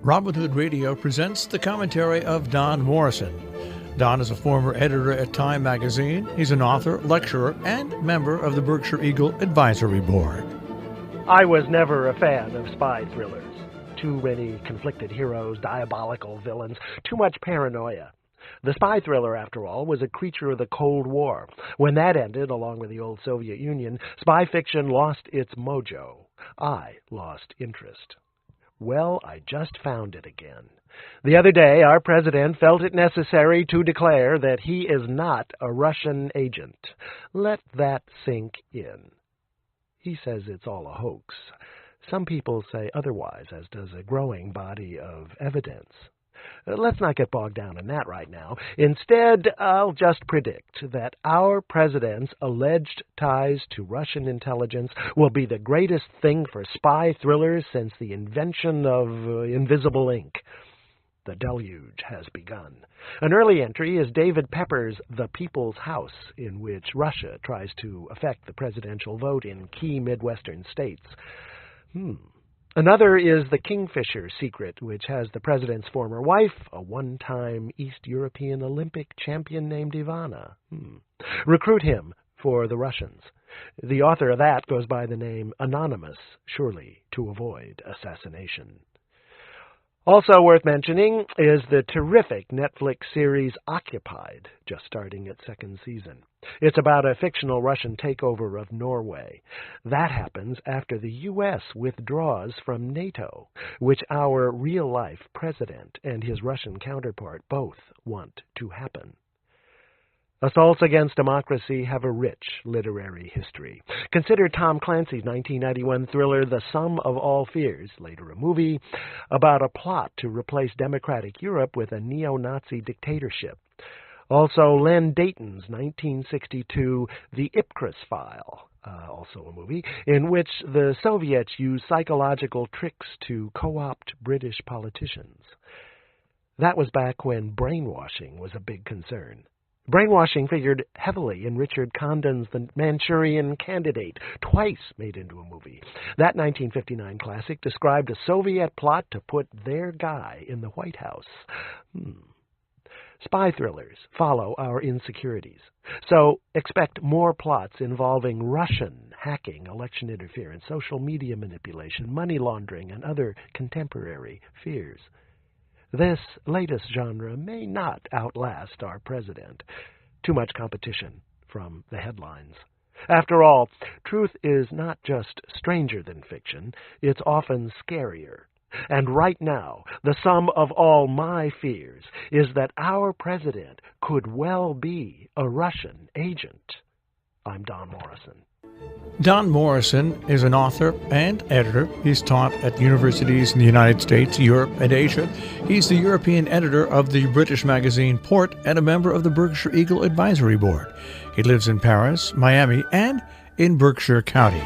Robin Hood Radio presents the commentary of Don Morrison. Don is a former editor at Time magazine. He's an author, lecturer, and member of the Berkshire Eagle Advisory Board. I was never a fan of spy thrillers. Too many conflicted heroes, diabolical villains, too much paranoia. The spy thriller, after all, was a creature of the Cold War. When that ended, along with the old Soviet Union, spy fiction lost its mojo. I lost interest. Well, I just found it again. The other day, our president felt it necessary to declare that he is not a Russian agent. Let that sink in. He says it's all a hoax. Some people say otherwise, as does a growing body of evidence. Let's not get bogged down in that right now. Instead, I'll just predict that our president's alleged ties to Russian intelligence will be the greatest thing for spy thrillers since the invention of invisible ink. The deluge has begun. An early entry is David Pepper's The People's House, in which Russia tries to affect the presidential vote in key Midwestern states. Another is The Kingfisher Secret, which has the president's former wife, a one-time East European Olympic champion named Ivana. Recruit him for the Russians. The author of that goes by the name Anonymous, surely to avoid assassination. Also worth mentioning is the terrific Netflix series Occupied, just starting its second season. It's about a fictional Russian takeover of Norway. That happens after the U.S. withdraws from NATO, which our real-life president and his Russian counterpart both want to happen. Assaults against democracy have a rich literary history. Consider Tom Clancy's 1991 thriller The Sum of All Fears, later a movie, about a plot to replace democratic Europe with a neo-Nazi dictatorship. Also, Len Deighton's 1962 The Ipcris File, also a movie, in which the Soviets used psychological tricks to co-opt British politicians. That was back when brainwashing was a big concern. Brainwashing figured heavily in Richard Condon's The Manchurian Candidate, twice made into a movie. That 1959 classic described a Soviet plot to put their guy in the White House. Spy thrillers follow our insecurities. So expect more plots involving Russian hacking, election interference, social media manipulation, money laundering, and other contemporary fears. This latest genre may not outlast our president. Too much competition from the headlines. After all, truth is not just stranger than fiction, it's often scarier. And right now, the sum of all my fears is that our president could well be a Russian agent. I'm Don Morrison. Don Morrison is an author and editor. He's taught at universities in the United States, Europe, and Asia. He's the European editor of the British magazine Port and a member of the Berkshire Eagle Advisory Board. He lives in Paris, Miami, and in Berkshire County.